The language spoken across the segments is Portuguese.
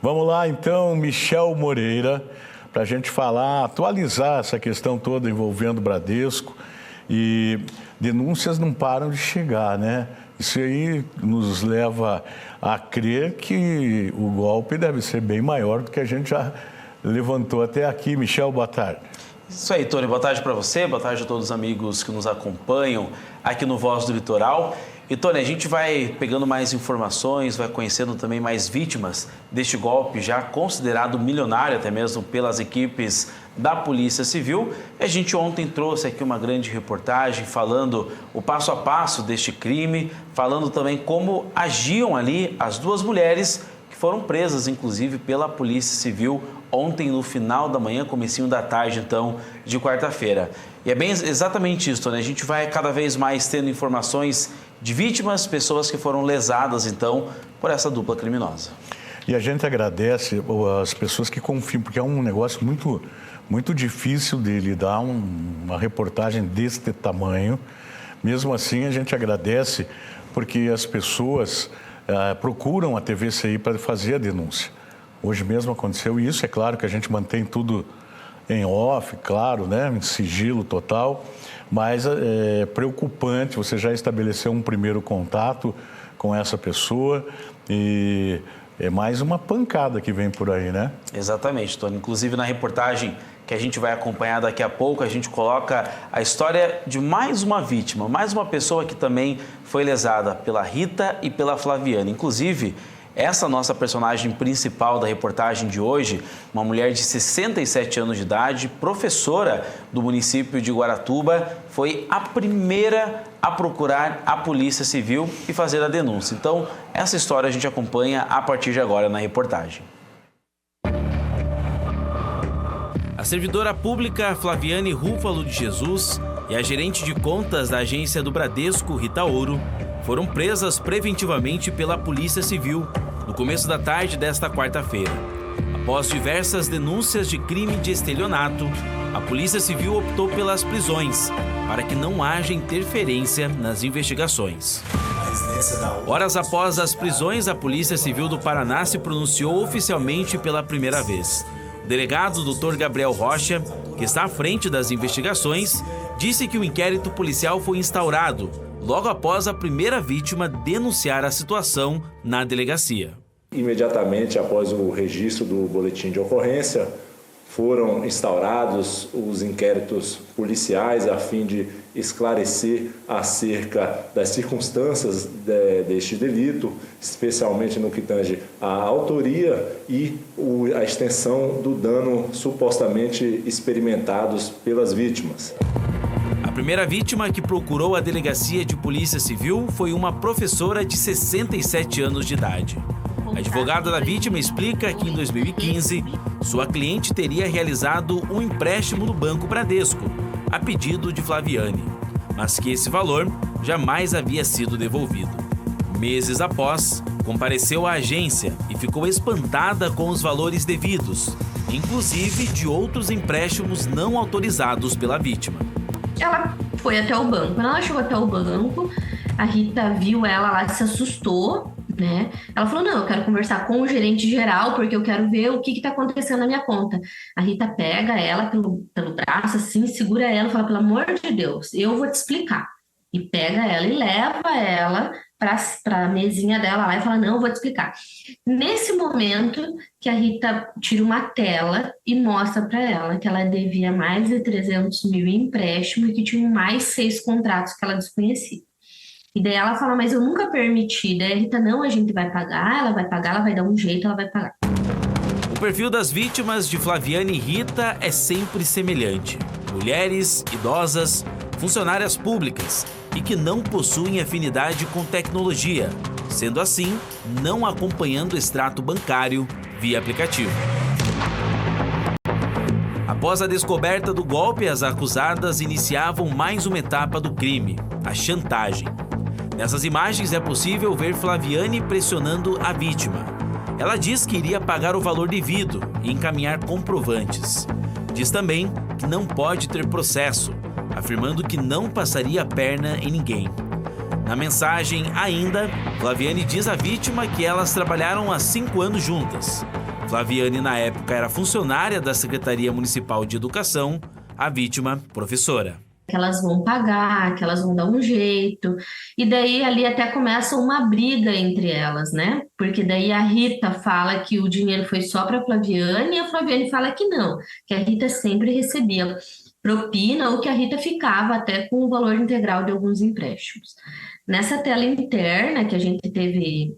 Vamos lá, então, Michel Moreira, para a gente falar, atualizar essa questão toda envolvendo o Bradesco. E denúncias não param de chegar, né? Isso aí nos leva a crer que o golpe deve ser bem maior do que a gente já levantou até aqui. Michel, boa tarde. Isso aí, Tony. Boa tarde para você, boa tarde a todos os amigos que nos acompanham aqui no Voz do Litoral. E, Tony, a gente vai pegando mais informações, vai conhecendo também mais vítimas deste golpe já considerado milionário até mesmo pelas equipes da Polícia Civil. A gente ontem trouxe aqui uma grande reportagem falando o passo a passo deste crime, falando também como agiam ali as duas mulheres que foram presas, inclusive, pela Polícia Civil ontem no final da manhã, comecinho da tarde, então, de quarta-feira. E é bem exatamente isso, né? A gente vai cada vez mais tendo informações de vítimas, pessoas que foram lesadas, então, por essa dupla criminosa. E a gente agradece as pessoas que confiam, porque é um negócio muito difícil de lidar uma reportagem deste tamanho. Mesmo assim, a gente agradece porque as pessoas procuram a TVCI para fazer a denúncia. Hoje mesmo aconteceu isso, é claro que a gente mantém tudo em off, claro, né, em sigilo total, mas é preocupante, você já estabeleceu um primeiro contato com essa pessoa e é mais uma pancada que vem por aí, né? Exatamente, Tony. Inclusive na reportagem que a gente vai acompanhar daqui a pouco, a gente coloca a história de mais uma vítima, mais uma pessoa que também foi lesada pela Rita e pela Flaviane. Inclusive, essa nossa personagem principal da reportagem de hoje, uma mulher de 67 anos de idade, professora do município de Guaratuba, foi a primeira a procurar a Polícia Civil e fazer a denúncia. Então, essa história a gente acompanha a partir de agora na reportagem. A servidora pública Flaviane Rúfalo de Jesus e a gerente de contas da agência do Bradesco, Rita Ouro, foram presas preventivamente pela Polícia Civil no começo da tarde desta quarta-feira. Após diversas denúncias de crime de estelionato, a Polícia Civil optou pelas prisões para que não haja interferência nas investigações. Horas após as prisões, a Polícia Civil do Paraná se pronunciou oficialmente pela primeira vez. O delegado Dr. Gabriel Rocha, que está à frente das investigações, disse que o inquérito policial foi instaurado logo após a primeira vítima denunciar a situação na delegacia. Imediatamente após o registro do boletim de ocorrência, foram instaurados os inquéritos policiais a fim de esclarecer acerca das circunstâncias deste delito, especialmente no que tange à autoria e a extensão do dano supostamente experimentados pelas vítimas. A primeira vítima que procurou a delegacia de Polícia Civil foi uma professora de 67 anos de idade. A advogada da vítima explica que em 2015, sua cliente teria realizado um empréstimo no Banco Bradesco, a pedido de Flaviane, mas que esse valor jamais havia sido devolvido. Meses após, compareceu à agência e ficou espantada com os valores devidos, inclusive de outros empréstimos não autorizados pela vítima. Ela foi até o banco. Quando ela chegou até o banco, a Rita viu ela lá, se assustou, né? Ela falou, não, eu quero conversar com o gerente geral, porque eu quero ver o que está acontecendo na minha conta. A Rita pega ela pelo braço, assim, segura ela e fala, pelo amor de Deus, eu vou te explicar. E pega ela e leva ela para a mesinha dela lá e fala, não, eu vou te explicar. Nesse momento que a Rita tira uma tela e mostra para ela que ela devia mais de 300 mil em empréstimo e que tinha mais 6 contratos que ela desconhecia. E daí ela fala, mas eu nunca permiti. Daí a Rita, não, a gente vai pagar, ela vai dar um jeito, ela vai pagar. O perfil das vítimas de Flaviane e Rita é sempre semelhante. Mulheres, idosas, funcionárias públicas e que não possuem afinidade com tecnologia, sendo assim, não acompanhando o extrato bancário via aplicativo. Após a descoberta do golpe, as acusadas iniciavam mais uma etapa do crime, a chantagem. Nessas imagens é possível ver Flaviane pressionando a vítima. Ela diz que iria pagar o valor devido e encaminhar comprovantes. Diz também que não pode ter processo, afirmando que não passaria a perna em ninguém. Na mensagem ainda, Flaviane diz à vítima que elas trabalharam há 5 anos juntas. Flaviane, na época, era funcionária da Secretaria Municipal de Educação, a vítima, professora. Que elas vão pagar, que elas vão dar um jeito. E daí ali até começa uma briga entre elas, né? Porque daí a Rita fala que o dinheiro foi só para a Flaviane e a Flaviane fala que não, que a Rita sempre recebia propina ou que a Rita ficava até com o valor integral de alguns empréstimos. Nessa tela interna que a gente teve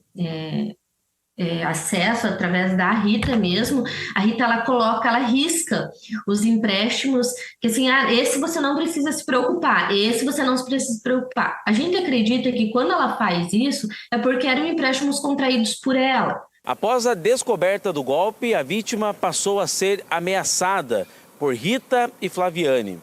acesso através da Rita mesmo, a Rita ela risca os empréstimos que assim, esse você não precisa se preocupar, esse você não precisa se preocupar. A gente acredita que quando ela faz isso é porque eram empréstimos contraídos por ela. Após a descoberta do golpe, a vítima passou a ser ameaçada por Rita e Flaviane.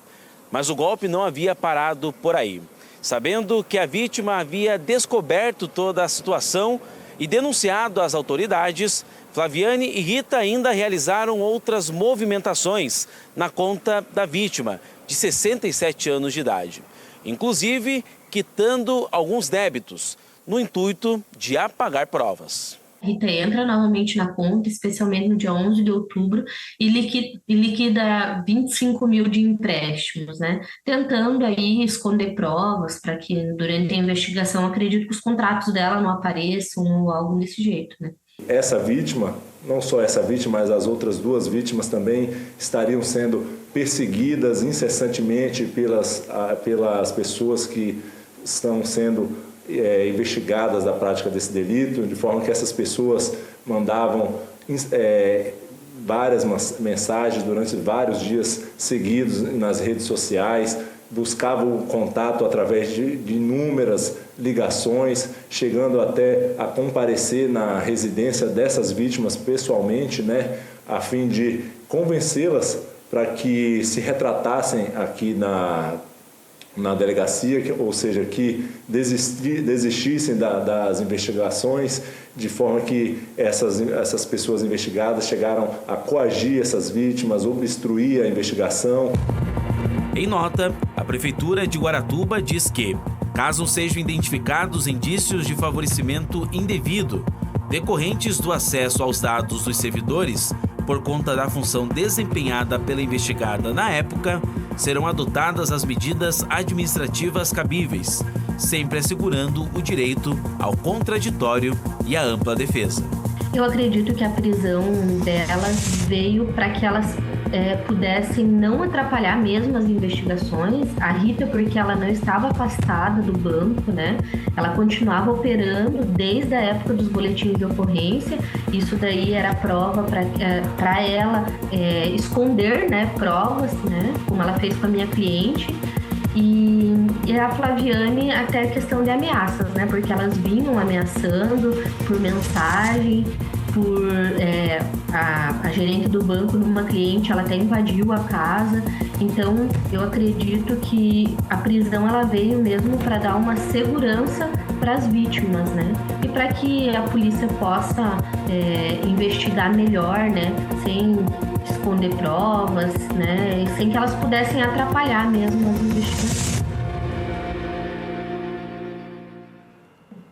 Mas o golpe não havia parado por aí. Sabendo que a vítima havia descoberto toda a situação e denunciado às autoridades, Flaviane e Rita ainda realizaram outras movimentações na conta da vítima, de 67 anos de idade. Inclusive, quitando alguns débitos, no intuito de apagar provas. A Rita entra novamente na conta, especialmente no dia 11 de outubro, e liquida 25 mil de empréstimos, né? Tentando aí esconder provas para que durante a investigação, acredito que os contratos dela não apareçam ou algo desse jeito, né? Essa vítima, não só essa vítima, mas as outras duas vítimas também estariam sendo perseguidas incessantemente pelas pessoas que estão sendo investigadas da prática desse delito, de forma que essas pessoas mandavam várias mensagens durante vários dias seguidos nas redes sociais, buscavam contato através de inúmeras ligações, chegando até a comparecer na residência dessas vítimas pessoalmente, né, a fim de convencê-las para que se retratassem aqui na delegacia, ou seja, que desistissem das investigações, de forma que essas pessoas investigadas chegaram a coagir essas vítimas, obstruir a investigação. Em nota, a Prefeitura de Guaratuba diz que, caso sejam identificados indícios de favorecimento indevido decorrentes do acesso aos dados dos servidores por conta da função desempenhada pela investigada na época, serão adotadas as medidas administrativas cabíveis, sempre assegurando o direito ao contraditório e à ampla defesa. Eu acredito que a prisão delas veio para que elas pudessem não atrapalhar mesmo as investigações. A Rita, porque ela não estava afastada do banco, né? Ela continuava operando desde a época dos boletins de ocorrência. Isso daí era prova para ela esconder, né, provas, né, como ela fez com a minha cliente. E a Flaviane, até a questão de ameaças, né? Porque elas vinham ameaçando por mensagem, a gerente do banco, numa cliente, ela até invadiu a casa. Então, eu acredito que a prisão ela veio mesmo para dar uma segurança para as vítimas, né? E para que a polícia possa investigar melhor, né? Sem esconder provas, né? E sem que elas pudessem atrapalhar mesmo as investigações.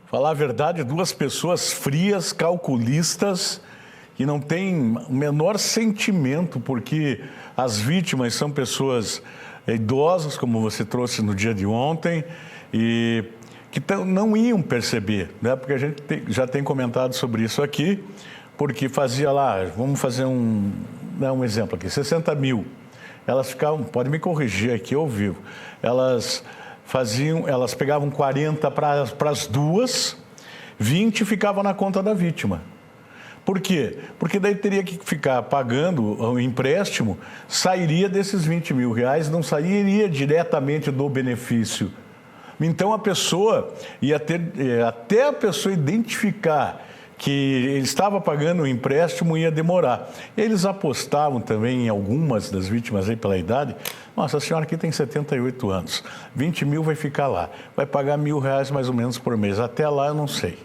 Falar a verdade, duas pessoas frias, calculistas, que não têm o menor sentimento, porque as vítimas são pessoas idosas, como você trouxe no dia de ontem, e que não iam perceber, né? Porque a gente já tem comentado sobre isso aqui, porque fazia lá, vamos fazer um exemplo aqui, 60 mil. Elas ficavam, pode me corrigir aqui ao vivo, elas pegavam 40 para as duas, 20 ficavam na conta da vítima. Por quê? Porque daí teria que ficar pagando o empréstimo, sairia desses 20 mil reais, não sairia diretamente do benefício. Então a pessoa ia ter, até a pessoa identificar que ele estava pagando o empréstimo, ia demorar. Eles apostavam também em algumas das vítimas aí pela idade. Nossa, a senhora aqui tem 78 anos, 20 mil vai ficar lá, vai pagar R$1.000 mais ou menos por mês. Até lá eu não sei.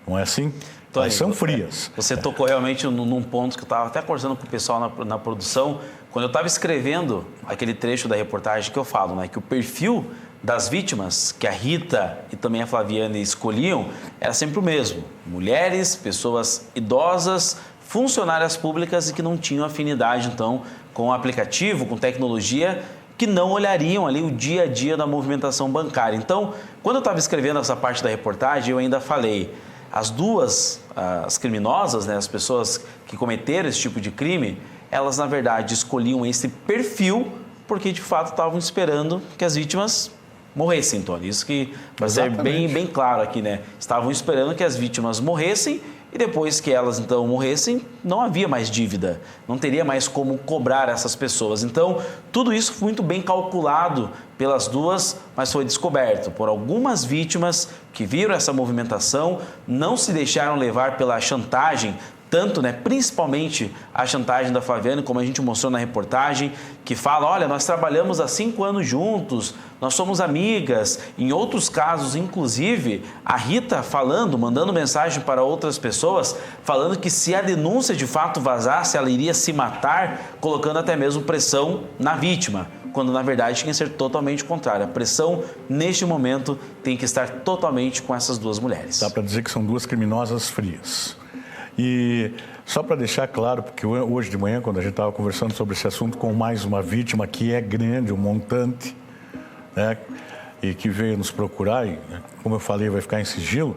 Não é assim? Tony, mas são frias. Você tocou realmente num ponto que eu estava até conversando com o pessoal na produção. Quando eu estava escrevendo aquele trecho da reportagem que eu falo, né, que o perfil das vítimas que a Rita e também a Flaviane escolhiam era sempre o mesmo. Mulheres, pessoas idosas, funcionárias públicas e que não tinham afinidade, então, com o aplicativo, com tecnologia, que não olhariam ali o dia a dia da movimentação bancária. Então, quando eu estava escrevendo essa parte da reportagem, eu ainda falei, as criminosas, né, as pessoas que cometeram esse tipo de crime, elas, na verdade, escolhiam esse perfil porque, de fato, estavam esperando que as vítimas morressem, Tony. Isso que vai ser bem claro aqui, né? Estavam esperando que as vítimas morressem e depois que elas, então, morressem, não havia mais dívida. Não teria mais como cobrar essas pessoas. Então, tudo isso foi muito bem calculado pelas duas, mas foi descoberto por algumas vítimas que viram essa movimentação, não se deixaram levar pela chantagem, tanto, né, principalmente a chantagem da Flaviane, como a gente mostrou na reportagem, que fala, olha, nós trabalhamos há 5 anos juntos, nós somos amigas. Em outros casos, inclusive, a Rita falando, mandando mensagem para outras pessoas, falando que se a denúncia de fato vazasse, ela iria se matar, colocando até mesmo pressão na vítima, quando na verdade tinha que ser totalmente contrário. A pressão, neste momento, tem que estar totalmente com essas duas mulheres. Dá para dizer que são duas criminosas frias. E só para deixar claro, porque hoje de manhã, quando a gente estava conversando sobre esse assunto com mais uma vítima que é grande, um montante, né, e que veio nos procurar, e, como eu falei, vai ficar em sigilo,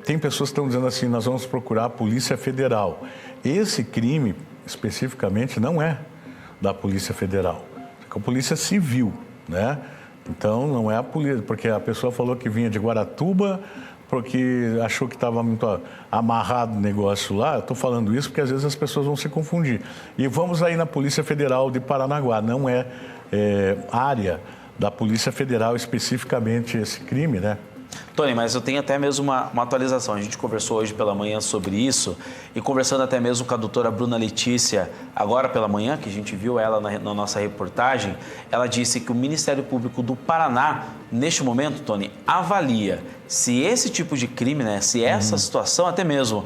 tem pessoas que estão dizendo assim, nós vamos procurar a Polícia Federal. Esse crime, especificamente, não é da Polícia Federal, é a Polícia Civil, né? Então, não é a polícia, porque a pessoa falou que vinha de Guaratuba, porque achou que estava muito amarrado o negócio lá. Eu estou falando isso porque às vezes as pessoas vão se confundir. E vamos aí na Polícia Federal de Paranaguá, não é área da Polícia Federal especificamente esse crime, né? Tony, mas eu tenho até mesmo uma atualização. A gente conversou hoje pela manhã sobre isso e conversando até mesmo com a doutora Bruna Letícia, agora pela manhã, que a gente viu ela na nossa reportagem, ela disse que o Ministério Público do Paraná, neste momento, Tony, avalia se esse tipo de crime, né, se essa situação, até mesmo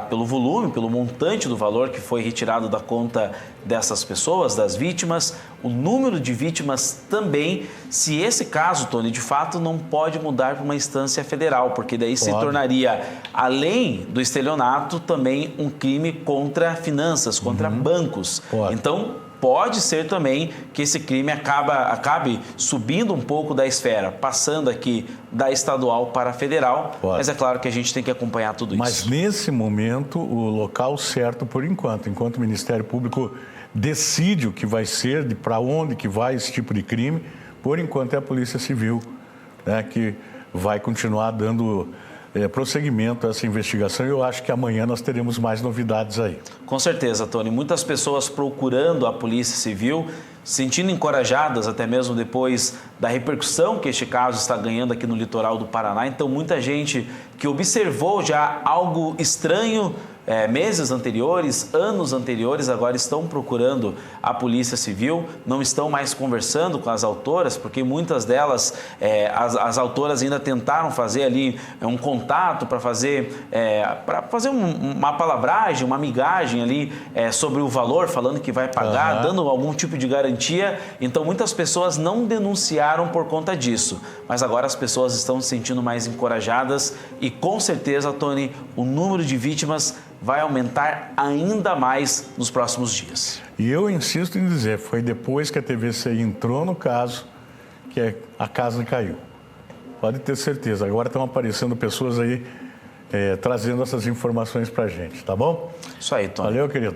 pelo volume, pelo montante do valor que foi retirado da conta dessas pessoas, das vítimas, o número de vítimas também, se esse caso, Tony, de fato não pode mudar para uma instância federal, porque daí se tornaria, além do estelionato, também um crime contra finanças, contra bancos. Então, pode ser também que esse crime acabe subindo um pouco da esfera, passando aqui da estadual para a federal, mas é claro que a gente tem que acompanhar tudo isso. Mas nesse momento, o local certo por enquanto o Ministério Público decide o que vai ser, para onde que vai esse tipo de crime, por enquanto é a Polícia Civil, né, que vai continuar dando prosseguimento a essa investigação e eu acho que amanhã nós teremos mais novidades aí. Com certeza, Tony. Muitas pessoas procurando a Polícia Civil, se sentindo encorajadas até mesmo depois da repercussão que este caso está ganhando aqui no litoral do Paraná. Então, muita gente que observou já algo estranho meses anteriores, anos anteriores, agora estão procurando a Polícia Civil, não estão mais conversando com as autoras, porque muitas delas, as autoras ainda tentaram fazer ali um contato para fazer uma palavragem, uma migagem ali sobre o valor, falando que vai pagar, dando algum tipo de garantia. Então, muitas pessoas não denunciaram por conta disso, mas agora as pessoas estão se sentindo mais encorajadas e, com certeza, Tony, o número de vítimas vai aumentar ainda mais nos próximos dias. E eu insisto em dizer, foi depois que a TVC entrou no caso que a casa caiu. Pode ter certeza. Agora estão aparecendo pessoas aí trazendo essas informações para a gente, tá bom? Isso aí, Tony. Valeu, querido.